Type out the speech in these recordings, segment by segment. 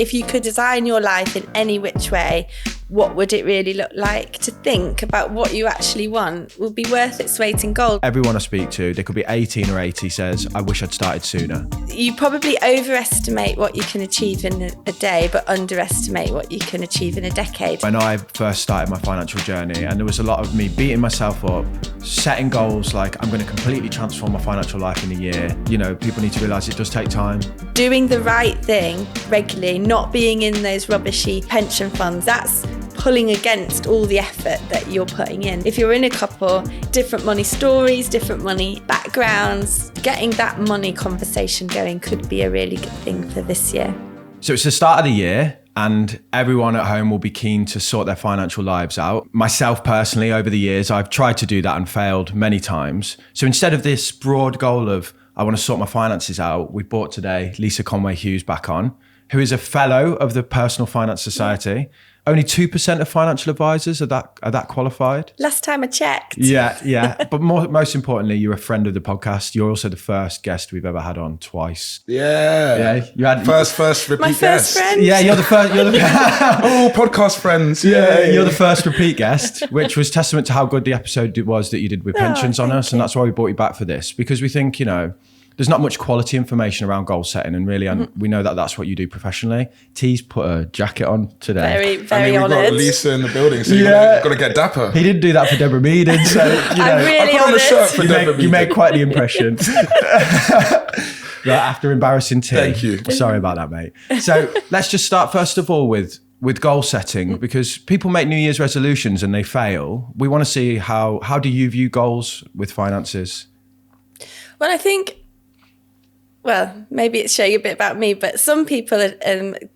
if you could design your life in any which way, what would it really look like? To think about what you actually want will be worth its weight in gold. Everyone I speak to, they could be 18 or 80, says, I wish I'd started sooner. You probably overestimate what you can achieve in a day, but underestimate what you can achieve in a decade. When I first started my financial journey, and there was a lot of me beating myself up, setting goals like I'm going to completely transform my financial life in a year. You know, people need to realise it does take time. Doing the right thing regularly, not being in those rubbishy pension funds, that's pulling against all the effort that you're putting in. If you're in a couple, different money stories, different money backgrounds, getting that money conversation going could be a really good thing for this year. So it's the start of the year and everyone at home will be keen to sort their financial lives out. Myself personally, over the years, I've tried to do that and failed many times. So instead of this broad goal of, I want to sort my finances out, we brought today Lisa Conway-Hughes back on, who is a fellow of the Personal Finance Society. Only 2% of financial advisors are that qualified. Last time I checked. Yeah. But most importantly, you're a friend of the podcast. You're also the first guest we've ever had on twice. Yeah. You had first repeat My guest. first friend. Yeah, you're the first. Oh, podcast friends. Yeah, you're the first repeat guest, which was testament to how good the episode was that you did with pensions on us. And that's why we brought you back for this, because we think, you know, there's not much quality information around goal setting, and really, we know that that's what you do professionally. T's put a jacket on today. Very we've honoured. got Lisa in the building, so you've got to get dapper. He didn't do that for Deborah Meaden, so you know, I'm really I put on a shirt for honoured. Deborah you made Meaden. quite the impression. Right, after embarrassing T. Thank you. Sorry about that, mate. So let's just start first of all with goal setting, because people make New Year's resolutions and they fail. We want to see how do you view goals with finances? Well, I think, maybe it's showing a bit about me, but some people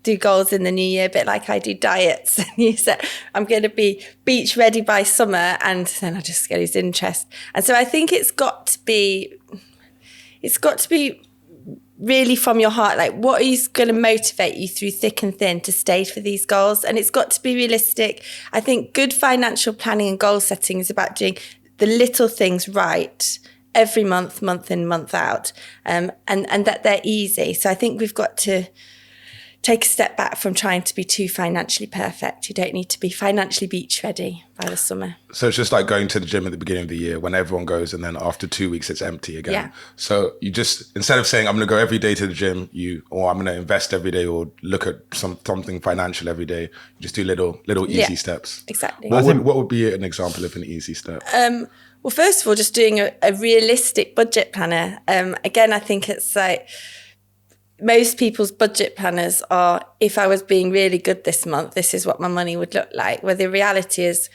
do goals in the new year, a bit like I do diets. And you say, I'm going to be beach ready by summer, and then I just lose interest. And so I think it's got to be really from your heart, like what is going to motivate you through thick and thin to stay for these goals. And it's got to be realistic. I think good financial planning and goal setting is about doing the little things right every month in, month out, and that they're easy. So I think we've got to take a step back from trying to be too financially perfect. You don't need to be financially beach ready by the summer. So it's just like going to the gym at the beginning of the year when everyone goes, and then after 2 weeks it's empty again. Yeah. So you just, instead of saying I'm going to go every day to the gym, or I'm going to invest every day, or look at something financial every day, you just do little easy steps. Exactly. What would be an example of an easy step? Well, first of all, just doing a realistic budget planner. Again, I think it's like most people's budget planners are, if I was being really good this month, this is what my money would look like. Where the reality is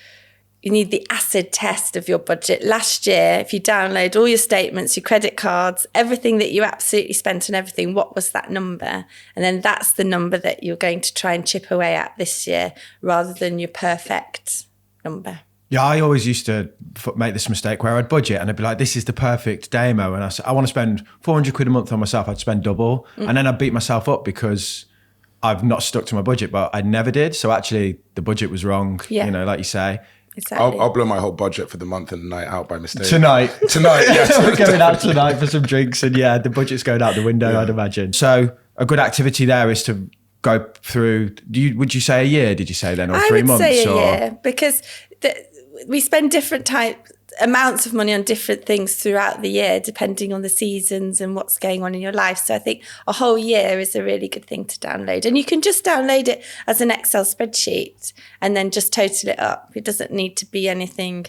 you need the acid test of your budget. Last year, if you download all your statements, your credit cards, everything that you absolutely spent on everything, what was that number? And then that's the number that you're going to try and chip away at this year, rather than your perfect number. Yeah, I always used to make this mistake where I'd budget and I'd be like, this is the perfect demo. And I want to spend 400 quid a month on myself. I'd spend double. And then I'd beat myself up because I've not stuck to my budget, but I never did. So actually the budget was wrong, you know, like you say. Exactly. I'll blow my whole budget for the month and the night out by mistake. Tonight, yes. We're going out tonight for some drinks, and the budget's going out the window, I'd imagine. So a good activity there is to go through, would you say a year, did you say then, or 3 months? I would say a year, because we spend different amounts of money on different things throughout the year, depending on the seasons and what's going on in your life. So I think a whole year is a really good thing to download. And you can just download it as an Excel spreadsheet and then just total it up. It doesn't need to be anything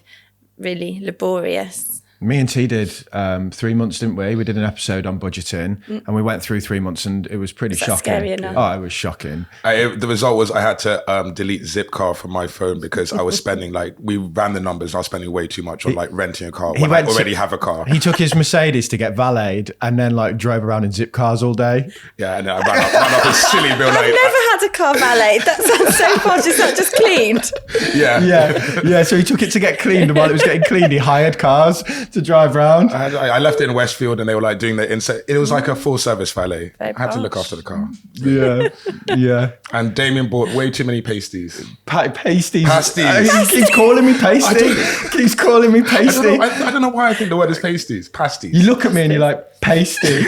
really laborious. Me and T did 3 months, didn't we? We did an episode on budgeting and we went through 3 months and it was pretty shocking. Scary enough? Oh, it was shocking. The result was I had to delete Zipcar from my phone because I was spending we ran the numbers and I was spending way too much on renting a car when I already have a car. He took his Mercedes to get valeted and then drove around in zip cars all day. Yeah, and then I ran up a silly bill. I've never had a car valet. That sounds so posh. It's not just cleaned. Yeah. So he took it to get cleaned, and while it was getting cleaned, he hired cars to drive around. I left it in Westfield and they were doing the inside. It was like a full service valet. I had to look after the car. Yeah. And Damien bought way too many pasties. Pasties. Pasties. He keeps calling me pasty. Keeps calling me pasty. I don't know why I think the word is pasties. Pasties. You look at me and you're like, pasty.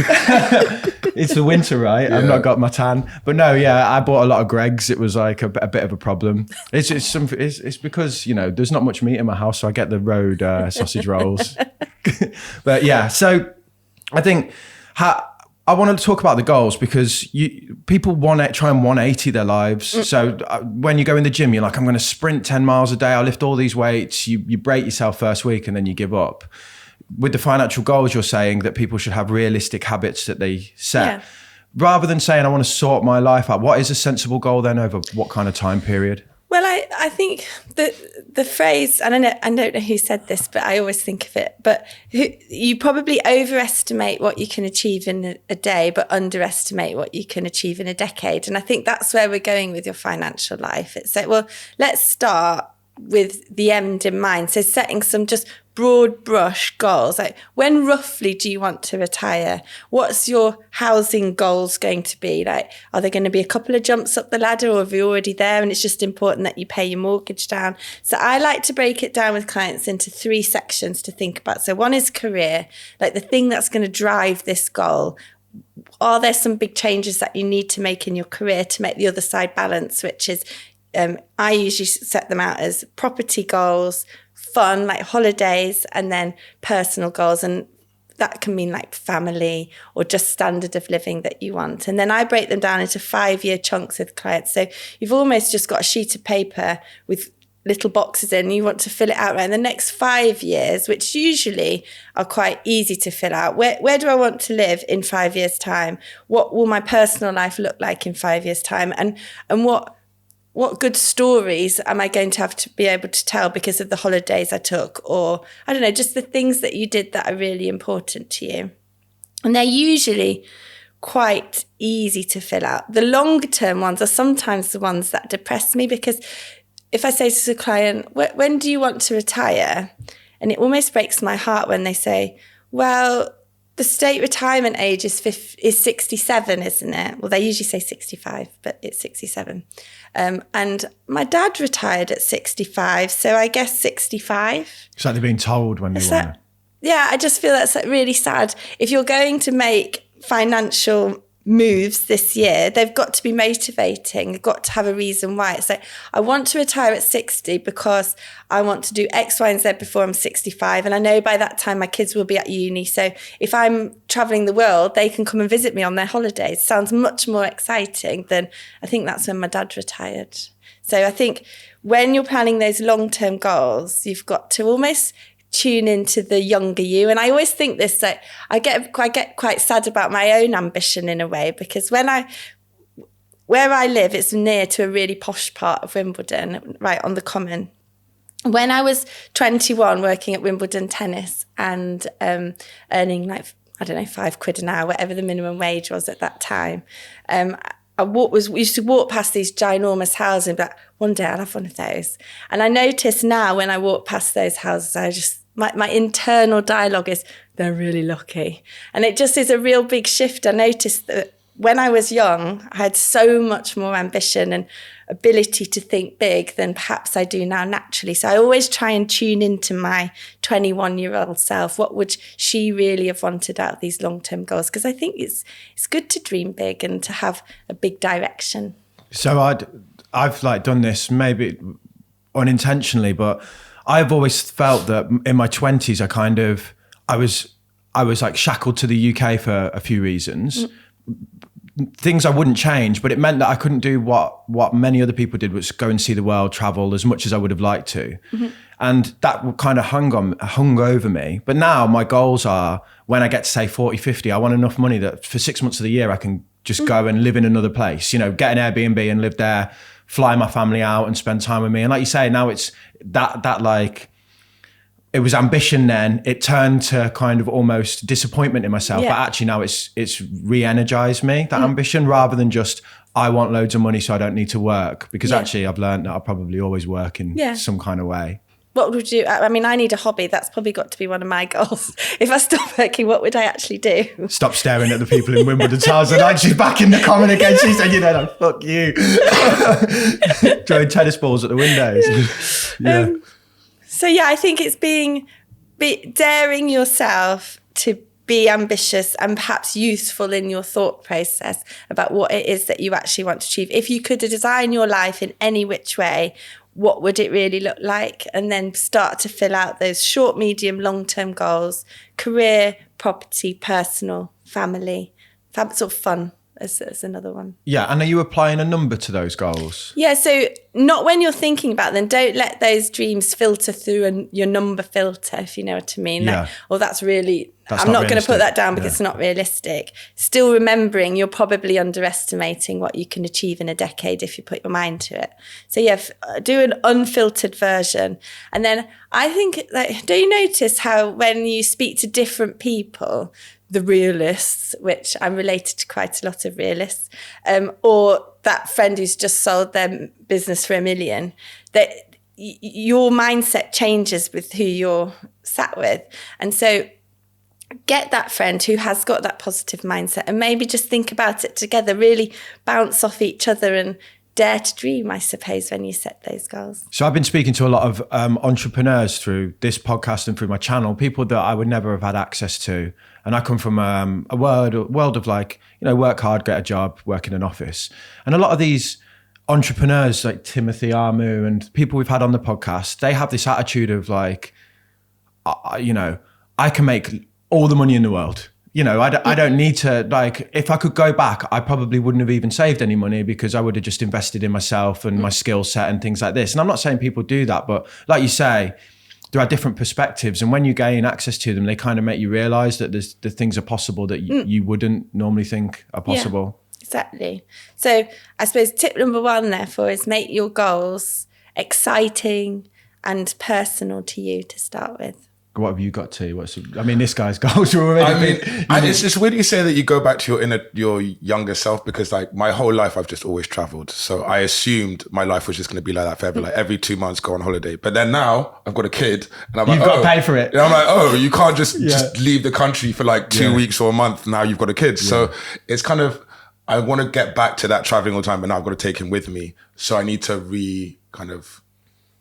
It's the winter, right? Yeah. I've not got my tan. But no, yeah, I bought a lot of Greggs. It was like a bit of a problem. It's because, you know, there's not much meat in my house, so I get the road sausage rolls. But yeah, so I think I want to talk about the goals because people try and 180 their lives. So when you go in the gym, you're like, I'm going to sprint 10 miles a day. I'll lift all these weights. You break yourself first week and then you give up. With the financial goals, you're saying that people should have realistic habits that they set. Yeah. Rather than saying, I want to sort my life out. What is a sensible goal then over what kind of time period? Well, I think the phrase, and I don't know who said this, but I always think of it, but you probably overestimate what you can achieve in a day, but underestimate what you can achieve in a decade. And I think that's where we're going with your financial life. It's like, well, let's start with the end in mind. So setting some just broad brush goals, like when roughly do you want to retire? What's your housing goals going to be? Like, are there going to be a couple of jumps up the ladder, or are you already there and it's just important that you pay your mortgage down? So I like to break it down with clients into 3 sections to think about. So one is career, like the thing that's going to drive this goal. Are there some big changes that you need to make in your career to make the other side balance, which is I usually set them out as property goals, fun, like holidays, and then personal goals. And that can mean like family or just standard of living that you want. And then I break them down into 5-year chunks with clients. So you've almost just got a sheet of paper with little boxes in, you want to fill it out right in the next 5 years, which usually are quite easy to fill out. Where do I want to live in 5 years' time? What will my personal life look like in 5 years' time? And what good stories am I going to have to be able to tell because of the holidays I took? Or, I don't know, just the things that you did that are really important to you. And they're usually quite easy to fill out. The longer term ones are sometimes the ones that depress me, because if I say to the client, when do you want to retire? And it almost breaks my heart when they say, well, the state retirement age is 67, isn't it? Well, they usually say 65, but it's 67. And my dad retired at 65, so I guess 65. It's like they're being told when they want to. Yeah, I just feel that's like really sad. If you're going to make financial moves this year, they've got to be motivating. They've got to have a reason why. It's like, I want to retire at 60 because I want to do X, Y, and Z before I'm 65. And I know by that time my kids will be at uni. So if I'm traveling the world, they can come and visit me on their holidays. Sounds much more exciting than, I think that's when my dad retired. So I think when you're planning those long-term goals, you've got to almost tune into the younger you. And I always think this, that I get quite sad about my own ambition in a way, because where I live, it's near to a really posh part of Wimbledon, right on the Common. When I was 21 working at Wimbledon Tennis and earning like, I don't know, £5 an hour, whatever the minimum wage was at that time, we used to walk past these ginormous houses and be like, one day I'll have one of those. And I notice now when I walk past those houses, my internal dialogue is, they're really lucky. And it just is a real big shift. I noticed that when I was young, I had so much more ambition and ability to think big than perhaps I do now naturally. So I always try and tune into my 21-year-old self. What would she really have wanted out of these long-term goals? Because I think it's good to dream big and to have a big direction. So I've like done this maybe unintentionally, but I've always felt that in my 20s, I was like shackled to the UK for a few reasons. Things I wouldn't change, but it meant that I couldn't do what many other people did, was go and see the world, travel as much as I would have liked to. Mm-hmm. And that kind of hung over me. But now my goals are, when I get to say 40, 50, I want enough money that for 6 months of the year, I can just go and live in another place, you know, get an Airbnb and live there, fly my family out and spend time with me. And like you say, now it's that like, it was ambition then, it turned to kind of almost disappointment in myself. Yeah. But actually now it's re-energized me, that ambition, rather than just, I want loads of money so I don't need to work. Because actually I've learned that I'll probably always work in some kind of way. what would you, I mean, I need a hobby. That's probably got to be one of my goals. If I stop working, what would I actually do? Stop staring at the people in Wimbledon Towers. And she's back in the comment again. She said, like, fuck you. Throwing tennis balls at the windows. Yeah. So yeah, I think it's daring yourself to be ambitious and perhaps useful in your thought process about what it is that you actually want to achieve. If you could design your life in any which way, what would it really look like? And then start to fill out those short, medium, long-term goals: career, property, personal, family, sort of fun as another one. Yeah, and are you applying a number to those goals? Yeah, so not when you're thinking about them. Don't let those dreams filter through your number filter, if you know what I mean. Yeah. That's I'm not going to put that down because it's not realistic. Still remembering you're probably underestimating what you can achieve in a decade if you put your mind to it. So yeah, do an unfiltered version. And then I think, like, do you notice how when you speak to different people, the realists, which I'm related to quite a lot of realists, or that friend who's just sold their business for $1 million, that your mindset changes with who you're sat with. And so get that friend who has got that positive mindset and maybe just think about it together, really bounce off each other and dare to dream, I suppose, when you set those goals. So I've been speaking to a lot of entrepreneurs through this podcast and through my channel, people that I would never have had access to. And I come from a world of, like, work hard, get a job, work in an office. And a lot of these entrepreneurs like Timothy Armu and people we've had on the podcast, they have this attitude of like, I can make all the money in the world. I don't need to, like, if I could go back, I probably wouldn't have even saved any money because I would have just invested in myself and my skill set and things like this. And I'm not saying people do that, but like you say, there are different perspectives. And when you gain access to them, they kind of make you realize that the things are possible that you wouldn't normally think are possible. Yeah, exactly. So I suppose tip number 1 therefore is make your goals exciting and personal to you to start with. What have you got to? This guy's goals are already it's weird you say that you go back to your younger self, because like my whole life I've just always traveled. So I assumed my life was just going to be like that forever, like every 2 months go on holiday. But then now I've got a kid and I'm You've got to pay for it. And I'm like, you can't just leave the country for like 2 weeks or a month. Now you've got a kid. Yeah. So it's kind of, I want to get back to that traveling all the time, but now I've got to take him with me. So I need to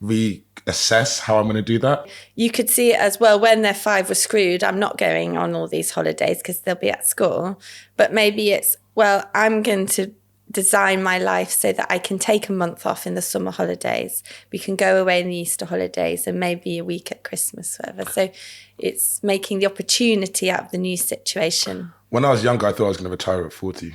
reassess how I'm going to do that. You could see it as well, when they're 5 we're screwed. I'm not going on all these holidays because they'll be at school. But maybe it's, well, I'm going to design my life so that I can take a month off in the summer holidays. We can go away in the Easter holidays and maybe a week at Christmas, whatever. So it's making the opportunity out of the new situation. When I was younger, I thought I was going to retire at 40.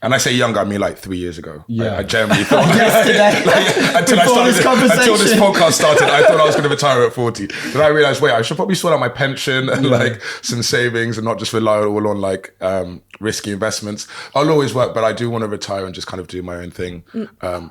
And I say younger, I mean like 3 years ago. Yeah. I generally thought until this podcast started, I thought I was going to retire at 40. Then I realized, wait, I should probably sort out my pension and like some savings and not just rely all on like risky investments. I'll always work, but I do want to retire and just kind of do my own thing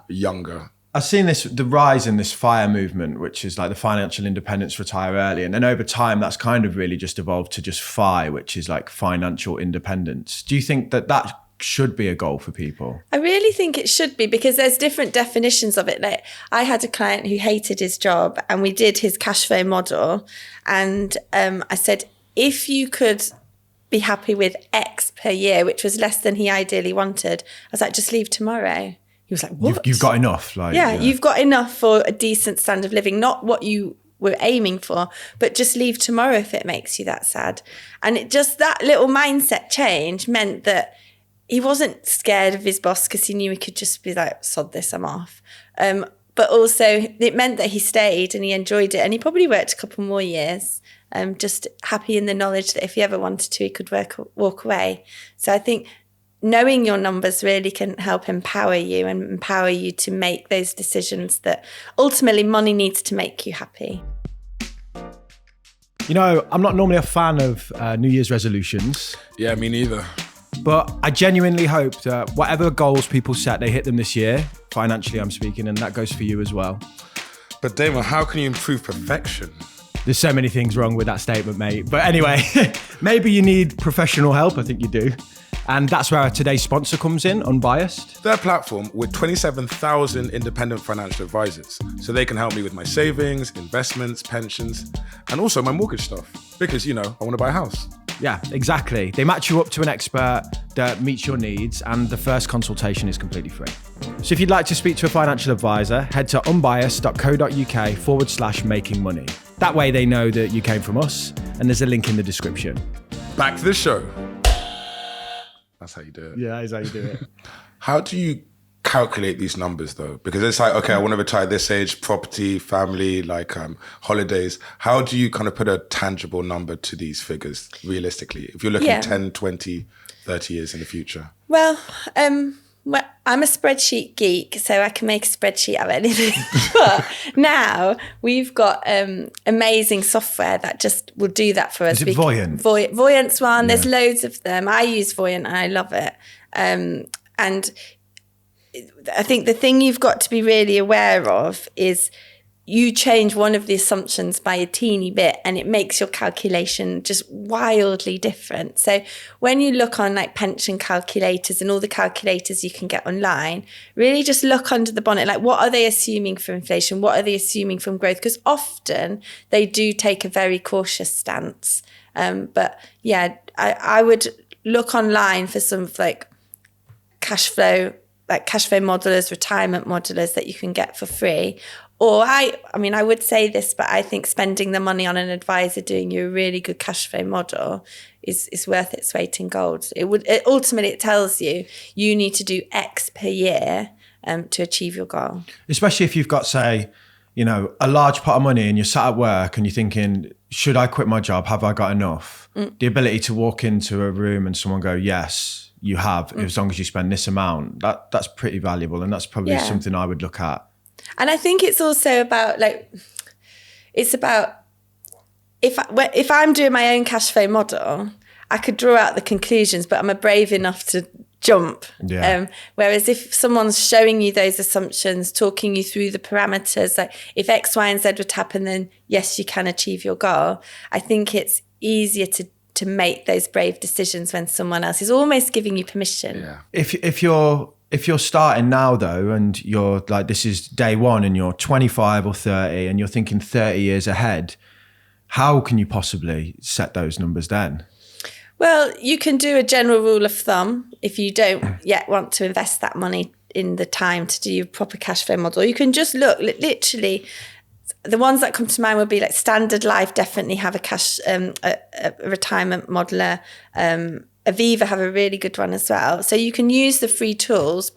younger. I've seen the rise in this FIRE movement, which is like the financial independence, retire early. And then over time, that's kind of really just evolved to just FI, which is like financial independence. Do you think that should be a goal for people? I really think it should be, because there's different definitions of it. Like, I had a client who hated his job and we did his cash flow model. And I said, if you could be happy with X per year, which was less than he ideally wanted, I was like, just leave tomorrow. He was like, what? You've got enough. You've got enough for a decent standard of living, not what you were aiming for, but just leave tomorrow if it makes you that sad. And that little mindset change meant that he wasn't scared of his boss because he knew he could just be like, sod this, I'm off. But also it meant that he stayed and he enjoyed it. And he probably worked a couple more years, just happy in the knowledge that if he ever wanted to, he could walk away. So I think knowing your numbers really can help empower you and empower you to make those decisions that ultimately money needs to make you happy. I'm not normally a fan of New Year's resolutions. Yeah, me neither. But I genuinely hope that whatever goals people set, they hit them this year. Financially, I'm speaking, and that goes for you as well. But Damon, how can you improve perfection? There's so many things wrong with that statement, mate. But anyway, maybe you need professional help. I think you do. And that's where today's sponsor comes in, Unbiased. Their platform with 27,000 independent financial advisors. So they can help me with my savings, investments, pensions, and also my mortgage stuff. Because, I want to buy a house. Yeah, exactly. They match you up to an expert that meets your needs, and the first consultation is completely free. So if you'd like to speak to a financial advisor, head to unbiased.co.uk/making money. That way they know that you came from us, and there's a link in the description. Back to the show. That's how you do it. Yeah, that is how you do it. How do you calculate these numbers though? Because it's like, okay, I want to retire this age, property, family, holidays. How do you kind of put a tangible number to these figures realistically? If you're looking 10, 20, 30 years in the future? Well, I'm a spreadsheet geek, so I can make a spreadsheet out of anything. But now we've got amazing software that just will do that for us. Is it Voyant? Voyant's one. There's loads of them. I use Voyant and I love it. And I think the thing you've got to be really aware of is you change one of the assumptions by a teeny bit and it makes your calculation just wildly different. So when you look on like pension calculators and all the calculators you can get online, really just look under the bonnet, like what are they assuming for inflation? What are they assuming from growth? Because often they do take a very cautious stance. But yeah, I would look online for some cash flow modelers, retirement modelers that you can get for free. Or I would say this, but I think spending the money on an advisor doing you a really good cash flow model is worth its weight in gold. Ultimately, it tells you need to do X per year to achieve your goal. Especially if you've got, say, a large pot of money and you're sat at work and you're thinking, should I quit my job? Have I got enough? The ability to walk into a room and someone go, yes, you have, as long as you spend this amount, that's pretty valuable. And that's probably something I would look at. And I think it's also about if I'm doing my own cash flow model, I could draw out the conclusions, but I'm brave enough to jump. Yeah. Whereas if someone's showing you those assumptions, talking you through the parameters, like if X, Y, and Z would happen, then yes, you can achieve your goal. I think it's easier to make those brave decisions when someone else is almost giving you permission. Yeah. If you're starting now though, and you're like, this is day one and you're 25 or 30 and you're thinking 30 years ahead, how can you possibly set those numbers then? Well, you can do a general rule of thumb if you don't yet want to invest that money in the time to do your proper cash flow model. You can just look, literally, the ones that come to mind would be like Standard Life definitely have a retirement modeler. Aviva have a really good one as well. So you can use the free tools,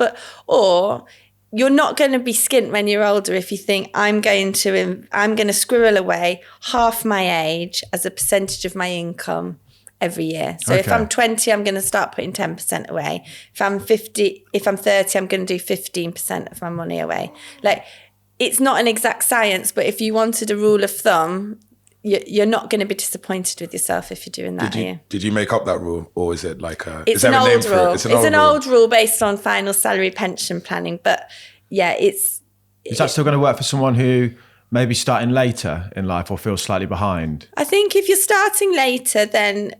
or you're not going to be skint when you're older if you think I'm going to squirrel away half my age as a percentage of my income every year. So if I'm 20, I'm going to start putting 10% away. If I'm 30, I'm going to do 15% of my money away. It's not an exact science, but if you wanted a rule of thumb, you're not going to be disappointed with yourself if you're doing that. Did you make up that rule, or is it It's an old rule. It's an old rule based on final salary pension planning. But yeah, is that still going to work for someone who maybe starting later in life or feels slightly behind? I think if you're starting later, then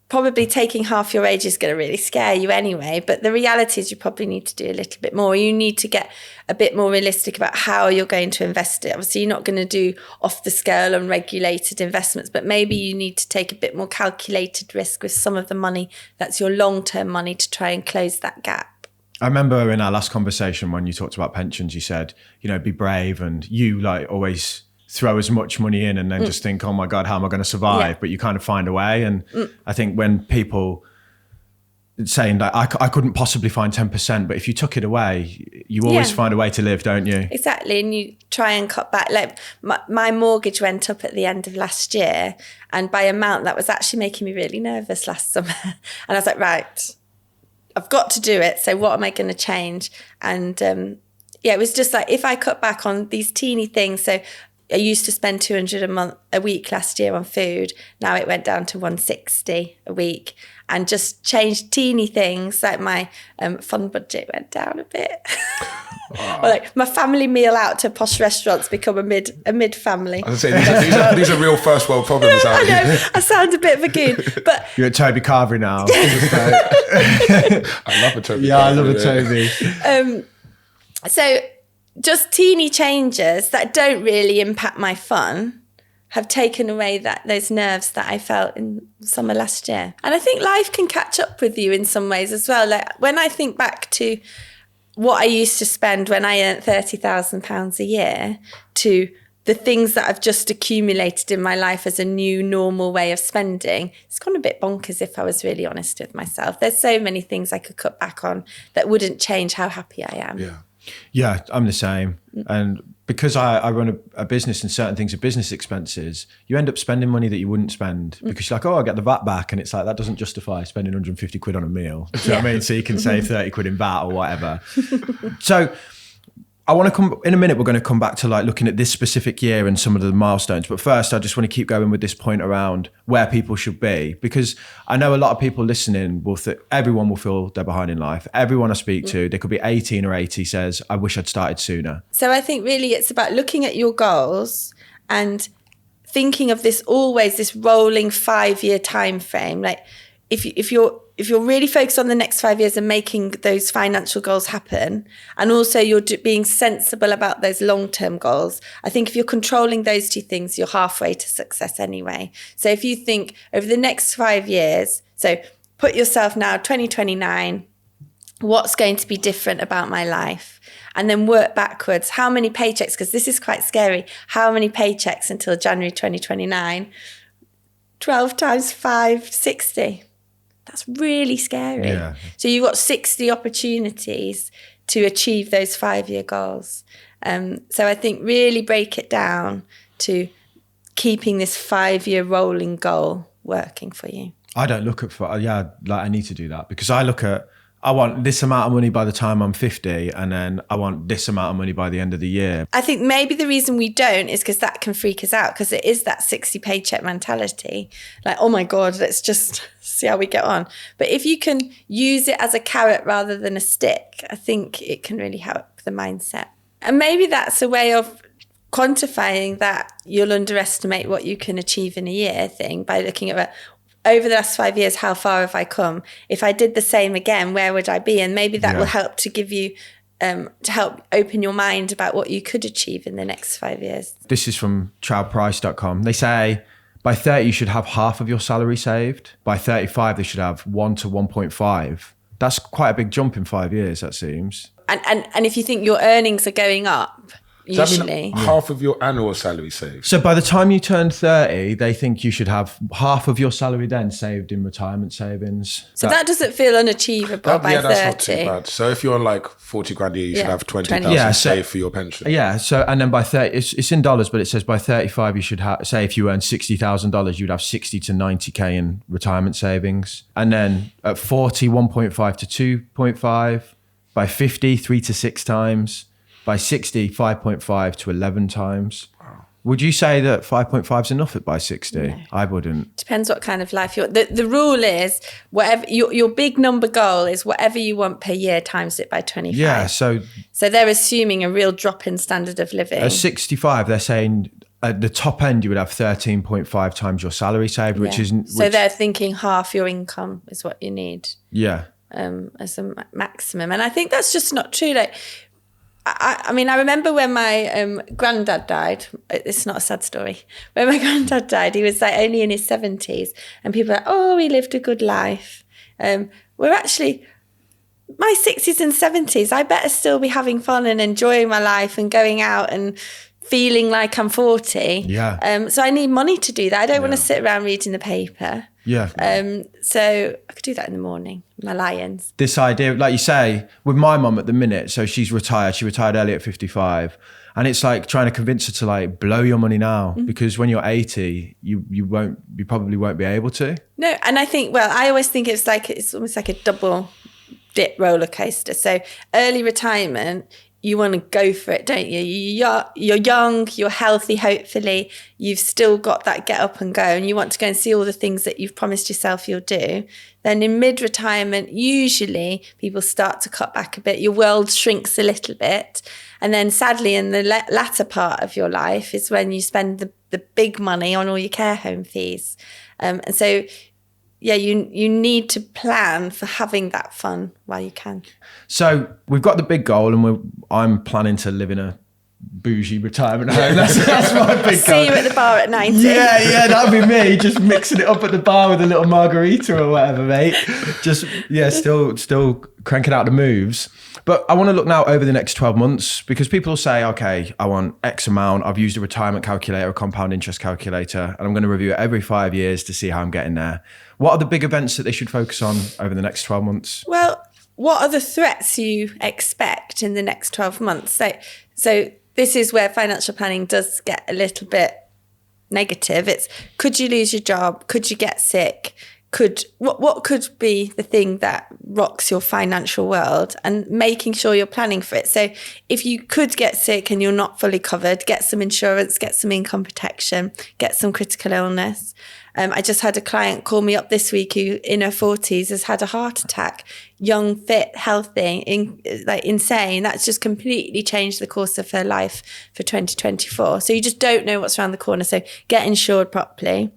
probably taking half your age is going to really scare you anyway. But the reality is you probably need to do a little bit more. You need to get a bit more realistic about how you're going to invest it. Obviously, you're not going to do off the scale unregulated investments, but maybe you need to take a bit more calculated risk with some of the money that's your long-term money to try and close that gap. I remember in our last conversation when you talked about pensions, you said, be brave, and you always throw as much money in and then just think, oh my God, how am I going to survive? Yeah. But you kind of find a way. And I think when people saying that I couldn't possibly find 10%, but if you took it away, you always find a way to live, don't you? Exactly. And you try and cut back. My mortgage went up at the end of last year, and by amount that was actually making me really nervous last summer. And I was like, right, I've got to do it. So what am I going to change? And it was just like, if I cut back on these teeny things, so I used to spend $200 a week last year on food. Now it went down to $160 a week, and just changed teeny things like my fund budget went down a bit. Or like my family meal out to posh restaurants become a mid family. I was gonna say, these are real first world problems out I here. know, I sound a bit of a goon, but You're at Toby Carvery now. I love a Toby. Yeah, I love a Toby. so just teeny changes that don't really impact my fun have taken away those nerves that I felt in summer last year. And I think life can catch up with you in some ways as well. Like when I think back to what I used to spend when I earned £30,000 a year to the things that I've just accumulated in my life as a new normal way of spending, it's gone a bit bonkers if I was really honest with myself. There's so many things I could cut back on that wouldn't change how happy I am. Yeah, I'm the same. And because I run a business and certain things are business expenses, you end up spending money that you wouldn't spend because you're like, oh, I get the VAT back. And it's like, that doesn't justify spending 150 quid on a meal. Do you know what I mean? So you can save 30 quid in VAT or whatever. So I want to come in a minute. We're going to come back to like looking at this specific year and some of the milestones. But first, I just want to keep going with this point around where people should be, because I know a lot of people listening everyone will feel they're behind in life. Everyone I speak to, they could be 18 or 80, says, I wish I'd started sooner. So I think really it's about looking at your goals and thinking of this rolling 5-year time frame. Like if you're really focused on the next 5 years and making those financial goals happen, and also you're being sensible about those long-term goals, I think if you're controlling those two things, you're halfway to success anyway. So if you think over the next 5 years, so put yourself now, 2029, what's going to be different about my life? And then work backwards. How many paychecks? Because this is quite scary. How many paychecks until January 2029? 12 times 5, 60. That's really scary. Yeah. So you've got 60 opportunities to achieve those 5-year goals. So I think really break it down to keeping this 5-year rolling goal working for you. I don't look at, I need to do that because I want this amount of money by the time I'm 50, and then I want this amount of money by the end of the year. I think maybe the reason we don't is because that can freak us out, because it is that 60 paycheck mentality. Like, oh my God, let's just see how we get on. But if you can use it as a carrot rather than a stick, I think it can really help the mindset. And maybe that's a way of quantifying that you'll underestimate what you can achieve in a year thing by looking at over the last 5 years, how far have I come? If I did the same again, where would I be? And maybe that will help to give you, to help open your mind about what you could achieve in the next 5 years. This is from childprice.com. They say by 30, you should have half of your salary saved. By 35, they should have 1 to 1.5. That's quite a big jump in 5 years, that seems. And if you think your earnings are going up, Does usually. that mean half of your annual salary saved? So by the time you turn 30, they think you should have half of your salary then saved in retirement savings. So that doesn't feel unachievable by 30. That's not too bad. So if you're on like 40 grand a year, you should have 20,000 saved for your pension. Yeah. So, and then by 30, it's in dollars, but it says by 35, you should have, say if you earn $60,000, you'd have 60 to 90K in retirement savings. And then at 40, 1.5 to 2.5, by 50, 3 to 6 times. By 60, 5.5 to 11 times. Wow. Would you say that 5.5 is enough by 60? No. I wouldn't. Depends what kind of life you're... The rule is, whatever your big number goal is whatever you want per year times it by 25. Yeah, so they're assuming a real drop in standard of living. At 65, they're saying at the top end, you would have 13.5 times your salary saved, which isn't... So they're thinking half your income is what you need. Yeah. As a maximum. And I think that's just not true. Like, I mean, I remember when my granddad died. It's not a sad story. When my granddad died, he was like only in his 70s, and people were like, "Oh, he lived a good life." We're actually my 60s and 70s. I better still be having fun and enjoying my life and going out and feeling like I'm 40. Yeah. So I need money to do that. I don't want to sit around reading the paper. Yeah. So I could do that in the morning. My lions. This idea, like you say, with my mum at the minute, so she's retired. She retired early at 55. And it's like trying to convince her to like blow your money now, because when you're 80, you probably won't be able to. No, and I think, well, I always think it's almost like a double dip roller coaster. So early retirement, you want to go for it, don't you? You're young, you're healthy, hopefully. You've still got that get up and go, and you want to go and see all the things that you've promised yourself you'll do. Then in mid-retirement, usually people start to cut back a bit. Your world shrinks a little bit. And then sadly, in the latter part of your life is when you spend the big money on all your care home fees. And so, yeah, you need to plan for having that fun while you can. So we've got the big goal, and I'm planning to live in a bougie retirement home. That's my big goal. See you at the bar at 90. Yeah, that'd be me, just mixing it up at the bar with a little margarita or whatever, mate. Just, still cranking out the moves. But I want to look now over the next 12 months, because people will say, okay, I want X amount. I've used a retirement calculator, a compound interest calculator, and I'm going to review it every 5 years to see how I'm getting there. What are the big events that they should focus on over the next 12 months? Well, what are the threats you expect in the next 12 months? So this is where financial planning does get a little bit negative. It's, could you lose your job? Could you get sick? What could be the thing that rocks your financial world, and making sure you're planning for it. So if you could get sick and you're not fully covered, get some insurance, get some income protection, get some critical illness. I just had a client call me up this week who in her 40s has had a heart attack, young, fit, healthy, insane. That's just completely changed the course of her life for 2024. So you just don't know what's around the corner. So get insured properly.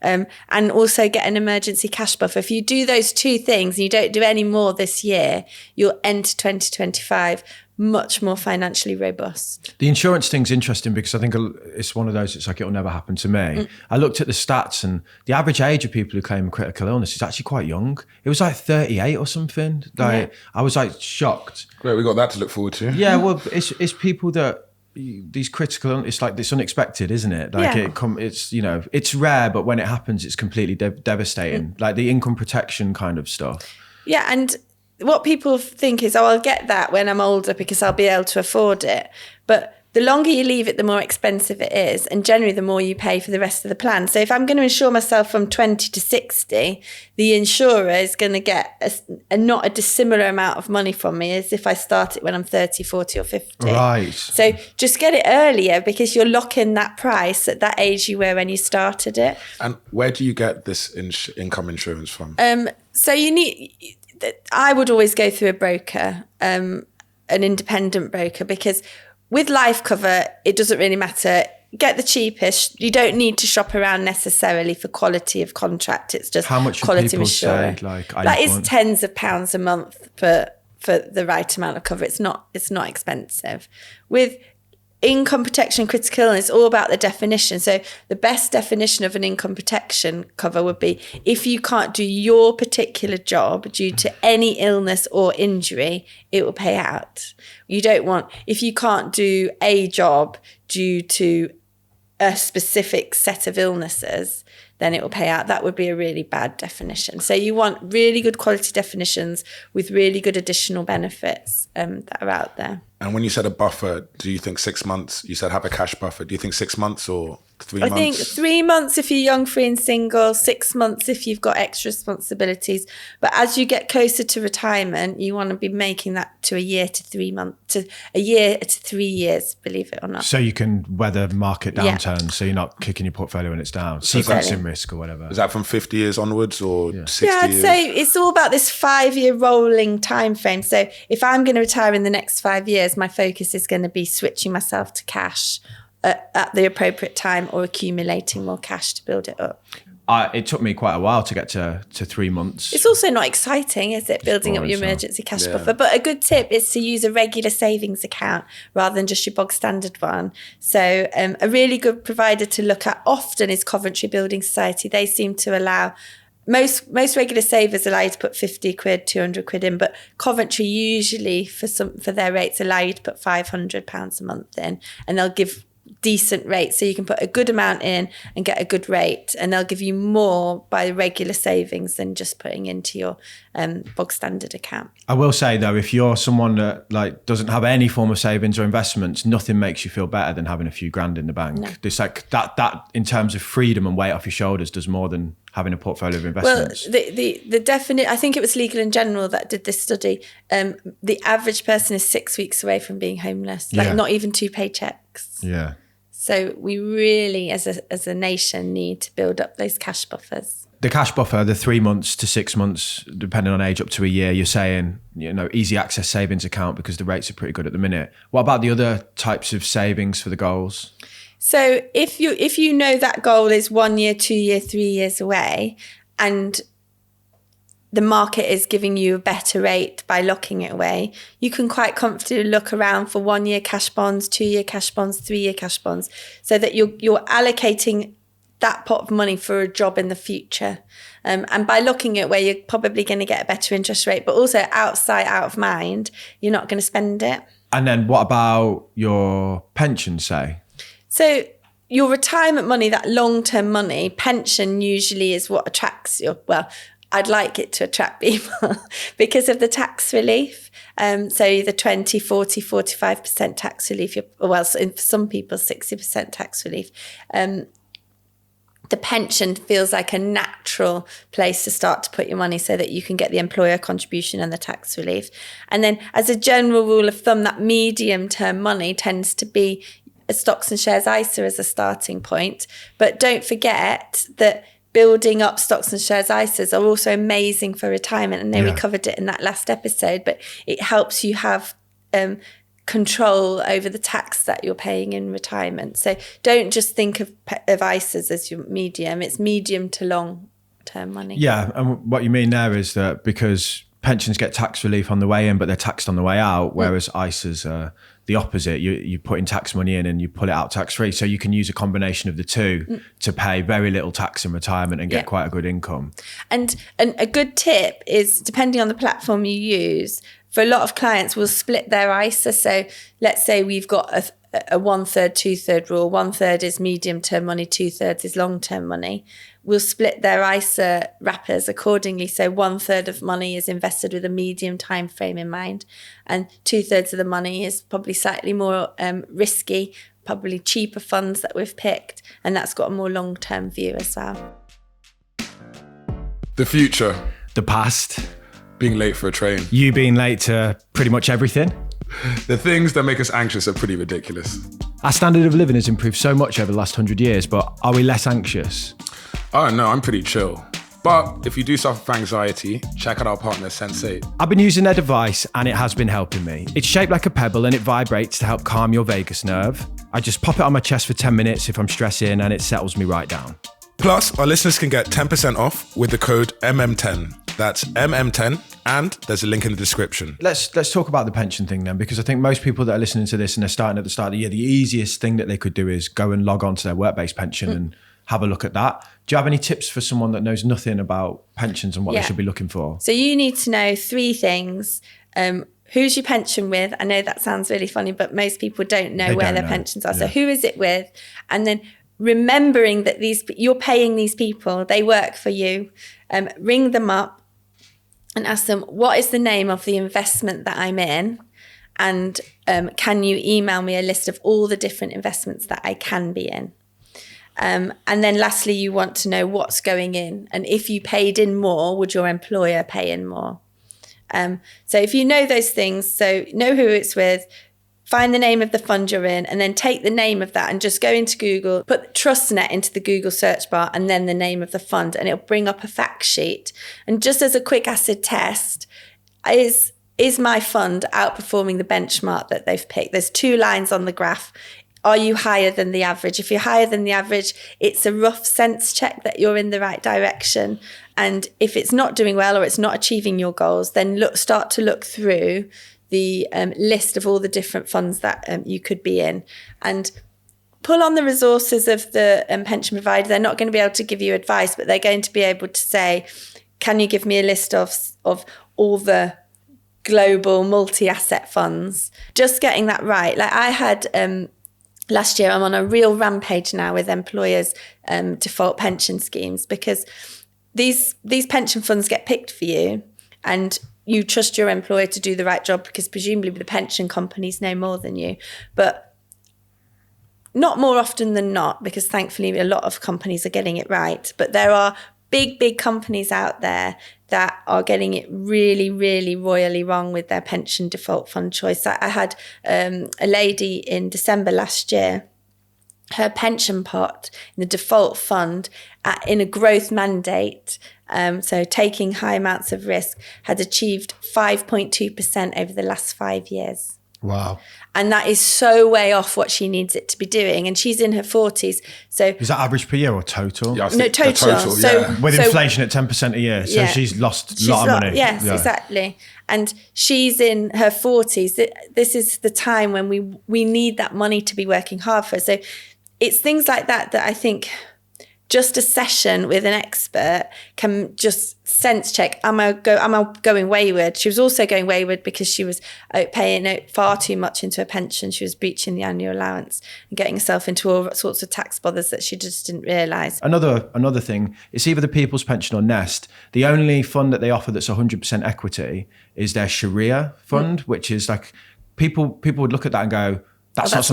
And also get an emergency cash buffer. If you do those two things and you don't do any more this year, you'll enter 2025 much more financially robust. The insurance thing's interesting because I think it's one of those, it's like it'll never happen to me. I looked at the stats, and the average age of people who claim critical illness is actually quite young. It was like 38 or something. I was like shocked. Great, we got that to look forward to. Yeah, well, it's people that, these critical, it's like, it's unexpected, isn't it? Like it's, it's rare, but when it happens, it's completely devastating. Like the income protection kind of stuff. Yeah, and what people think is, I'll get that when I'm older because I'll be able to afford it. But the longer you leave it, the more expensive it is. And generally, the more you pay for the rest of the plan. So if I'm going to insure myself from 20 to 60, the insurer is going to get not a dissimilar amount of money from me as if I start it when I'm 30, 40 or 50. Right. So just get it earlier, because you're locking that price at that age you were when you started it. And where do you get this income insurance from? So I would always go through a broker, an independent broker, because with life cover, it doesn't really matter. Get the cheapest. You don't need to shop around necessarily for quality of contract. It's just how much quality people insurance. Say, that is tens of pounds a month for the right amount of cover. It's not expensive. With income protection, critical illness, all about the definition. So the best definition of an income protection cover would be, if you can't do your particular job due to any illness or injury, it will pay out. You don't want, if you can't do a job due to a specific set of illnesses, then it will pay out. That would be a really bad definition. So you want really good quality definitions with really good additional benefits that are out there. And when you said a buffer, do you think 6 months? You said have a cash buffer. Do you think 6 months or 3 months? I think 3 months if you're young, free and single, 6 months if you've got extra responsibilities. But as you get closer to retirement, you want to be making that to a year to 3 months, to a year to 3 years, believe it or not. So you can weather market downturns, so you're not kicking your portfolio when it's down. Sequencing risk or whatever. Is that from 50 years onwards or 60 I'd years? say it's all about this 5-year rolling time frame. So if I'm going to retire in the next 5 years, my focus is going to be switching myself to cash at the appropriate time, or accumulating more cash to build it up. It took me quite a while to get to 3 months. It's also not exciting, is it, building up your emergency cash buffer? But a good tip is to use a regular savings account rather than just your bog standard one. So a really good provider to look at often is Coventry Building Society. They seem to allow, most regular savers allow you to put 50 quid, 200 quid in, but Coventry usually for their rates allow you to put £500 a month in, and they'll give decent rates, so you can put a good amount in and get a good rate, and they'll give you more by regular savings than just putting into your bog standard account. I will say though, if you're someone that doesn't have any form of savings or investments, nothing makes you feel better than having a few grand in the bank. No. It's like that in terms of freedom and weight off your shoulders does more than having a portfolio of Well, investments? the definite, I think it was Legal & General that did this study. The average person is 6 weeks away from being homeless, like not even 2 paychecks. Yeah. So we really, as a nation, need to build up those cash buffers. The cash buffer, the 3 months to 6 months, depending on age, up to a year, you're saying, easy access savings account because the rates are pretty good at the minute. What about the other types of savings for the goals? So if you know that goal is 1 year, 2 year, 3 years away, and the market is giving you a better rate by locking it away, you can quite comfortably look around for 1 year cash bonds, 2 year cash bonds, 3 year cash bonds, so that you're allocating that pot of money for a job in the future. And by locking it away, you're probably going to get a better interest rate, but also out of sight, out of mind, you're not going to spend it. And then what about your pension, say? So your retirement money, that long-term money, pension usually is what attracts you. Well, I'd like it to attract people because of the tax relief. So the 20, 40, 45% tax relief, for some people, 60% tax relief. The pension feels like a natural place to start to put your money so that you can get the employer contribution and the tax relief. And then as a general rule of thumb, that medium-term money tends to be a stocks and shares ISA as a starting point. But don't forget that building up stocks and shares ISAs are also amazing for retirement. And we covered it in that last episode, but it helps you have control over the tax that you're paying in retirement. So don't just think of ISAs as your medium. It's medium to long term money. Yeah, and what you mean there is that because pensions get tax relief on the way in, but they're taxed on the way out, whereas ISAs are the opposite. You put in tax money in and you pull it out tax free. So you can use a combination of the two to pay very little tax in retirement and get quite a good income. And a good tip is, depending on the platform you use, for a lot of clients, we'll split their ISA. So let's say we've got a 1/3, 2/3 rule. 1/3 is medium-term money, 2/3 is long-term money. We'll split their ISA wrappers accordingly. So 1/3 of money is invested with a medium time frame in mind, and 2/3 of the money is probably slightly more risky, probably cheaper funds that we've picked, and that's got a more long-term view as well. The future. the past. Being late for a train. You being late to pretty much everything. The things that make us anxious are pretty ridiculous. Our standard of living has improved so much over the last 100 years, but are we less anxious? Oh no, I'm pretty chill. But if you do suffer from anxiety, check out our partner Sensate. I've been using their device and it has been helping me. It's shaped like a pebble and it vibrates to help calm your vagus nerve. I just pop it on my chest for 10 minutes if I'm stressing and it settles me right down. Plus, our listeners can get 10% off with the code MM10. That's MM10, and there's a link in the description. Let's talk about the pension thing then, because I think most people that are listening to this and they're starting at the start of the year, the easiest thing that they could do is go and log on to their work-based pension and have a look at that. Do you have any tips for someone that knows nothing about pensions and what they should be looking for? So you need to know 3 things. Who's your pension with? I know that sounds really funny, but most people don't know where their pensions are. So who is it with? And then remembering that you're paying these people, they work for you. Ring them up and ask them, what is the name of the investment that I'm in? And can you email me a list of all the different investments that I can be in? And then lastly, you want to know what's going in. And if you paid in more, would your employer pay in more? So if you know those things, so know who it's with, find the name of the fund you're in, and then take the name of that and just go into Google, put TrustNet into the Google search bar and then the name of the fund, and it'll bring up a fact sheet. And just as a quick acid test, is my fund outperforming the benchmark that they've picked? There's 2 lines on the graph. Are you higher than the average? If you're higher than the average, it's a rough sense check that you're in the right direction. And if it's not doing well or it's not achieving your goals, then start to look through the list of all the different funds that you could be in, and pull on the resources of the pension provider. They're not going to be able to give you advice, but they're going to be able to say, can you give me a list of all the global multi-asset funds? Just getting that right. Like I had last year, I'm on a real rampage now with employers' default pension schemes, because these pension funds get picked for you, and you trust your employer to do the right job because presumably the pension companies know more than you. But not more often than not, because thankfully a lot of companies are getting it right. But there are big companies out there that are getting it really, really royally wrong with their pension default fund choice. I had a lady in December last year, her pension pot in the default fund in a growth mandate, so taking high amounts of risk, had achieved 5.2% over the last 5 years. Wow. And that is so way off what she needs it to be doing. And she's in her 40s. So is that average per year or total? Yeah, no, total. So, with inflation at 10% a year. So she's lost a lot of money. Yes, exactly. And she's in her 40s. This is the time when we need that money to be working hard for. So it's things like that I think just a session with an expert can just sense check. Am I going wayward? She was also going wayward because she was paying far too much into her pension. She was breaching the annual allowance and getting herself into all sorts of tax bothers that she just didn't realise. Another thing, it's either the People's Pension or Nest. The only fund that they offer that's 100% equity is their Sharia fund, which is like people would look at that and go, that's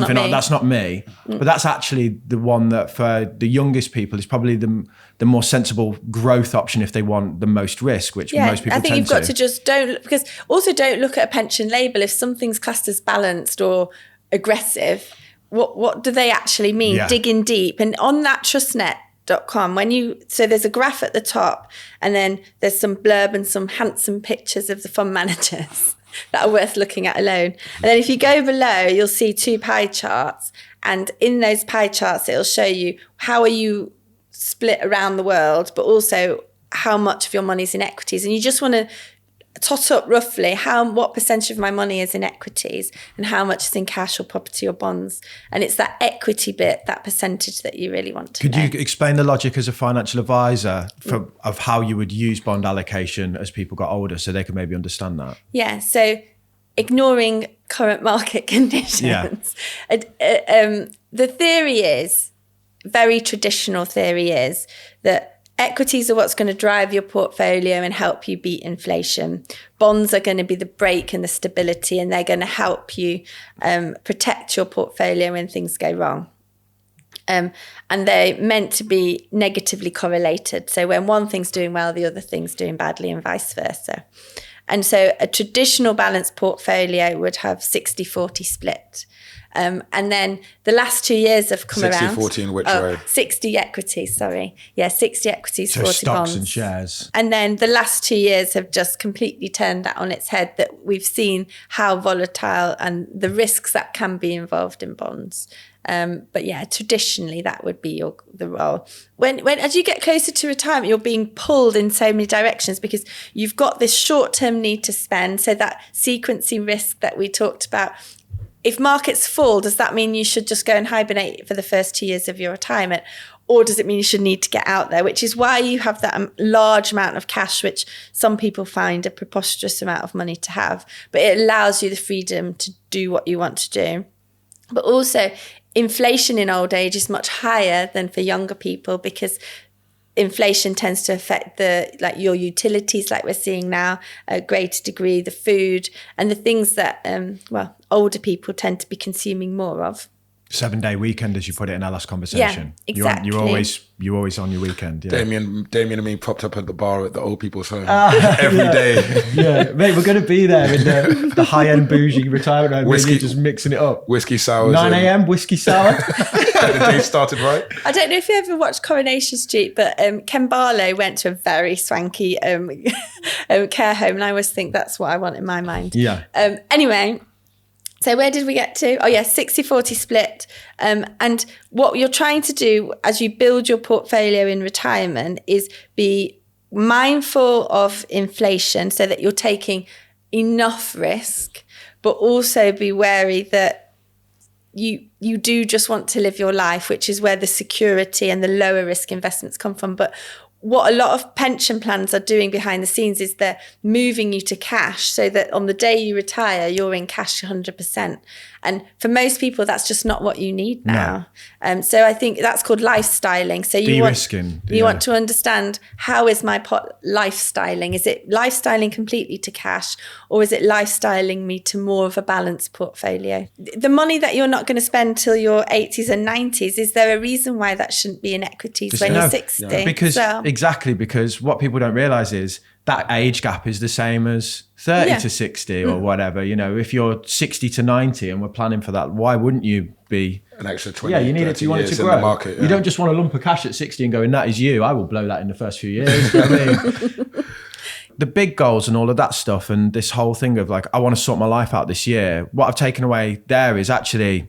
not me. But that's actually the one that for the youngest people is probably the more sensible growth option if they want the most risk, which most people tend to. I think you've got to just don't look at a pension label. If something's classed as balanced or aggressive, what do they actually mean? Yeah. Dig in deep. And on that trustnet.com, so there's a graph at the top and then there's some blurb and some handsome pictures of the fund managers that are worth looking at alone. And then if you go below, you'll see 2 pie charts. And in those pie charts, it'll show you how are you split around the world, but also how much of your money's in equities. And you just want to tot up roughly what percentage of my money is in equities and how much is in cash or property or bonds. And it's that equity bit, that percentage that you really want to know. Could you explain the logic as a financial advisor of how you would use bond allocation as people got older so they could maybe understand that? Yeah, so ignoring current market conditions. The theory is, very traditional theory is that equities are what's going to drive your portfolio and help you beat inflation. Bonds are going to be the brake and the stability, and they're going to help you protect your portfolio when things go wrong. And they're meant to be negatively correlated. So when one thing's doing well, the other thing's doing badly and vice versa. And so a traditional balanced portfolio would have 60-40 split. And then the last 2 years have come around. 60-40 in which way? 60 equities, sorry. Yeah, 60 equities, so 40 stocks bonds. and shares. And then the last 2 years have just completely turned that on its head, that we've seen how volatile and the risks that can be involved in bonds. But yeah, traditionally that would be the role. When as you get closer to retirement, you're being pulled in so many directions because you've got this short-term need to spend. So that sequencing risk that we talked about. If markets fall, does that mean you should just go and hibernate for the first 2 years of your retirement? Or does it mean you should need to get out there? Which is why you have that large amount of cash, which some people find a preposterous amount of money to have. But it allows you the freedom to do what you want to do. But also, inflation in old age is much higher than for younger people because inflation tends to affect your utilities, like we're seeing now, a greater degree, the food and the things that older people tend to be consuming more of. 7-day weekend, as you put it in our last conversation. Yeah, exactly. You're always on your weekend. Yeah. Damien and me propped up at the bar at the old people's home every day. Yeah, mate, we're going to be there in the high-end bougie retirement home. Whiskey, just mixing it up. Whiskey sours. 9 a.m. whiskey sour. The day started right. I don't know if you ever watched Coronation Street, but Ken Barlow went to a very swanky care home, and I always think that's what I want in my mind. Yeah. Anyway. So where did we get to? Oh yeah, 60-40 split. And what you're trying to do as you build your portfolio in retirement is be mindful of inflation so that you're taking enough risk, but also be wary that you do just want to live your life, which is where the security and the lower risk investments come from. But what a lot of pension plans are doing behind the scenes is they're moving you to cash so that on the day you retire, you're in cash 100%. And for most people, that's just not what you need now. So I think that's called lifestyling. So you want to understand, how is my pot lifestyling? Is it lifestyling completely to cash, or is it lifestyling me to more of a balanced portfolio? The money that you're not going to spend till your 80s and 90s, is there a reason why that shouldn't be in equities when you're 60? Yeah. Because what people don't realize is that age gap is the same as 30 to 60 or whatever. You know, if you're 60 to 90 and we're planning for that, why wouldn't you be an extra 20? Yeah, you need it. You want it to grow. Market, You don't just want a lump of cash at 60 and go, and that is you. I will blow that in the first few years. You know what I mean? The big goals and all of that stuff, and this whole thing of like, I want to sort my life out this year. What I've taken away there is actually,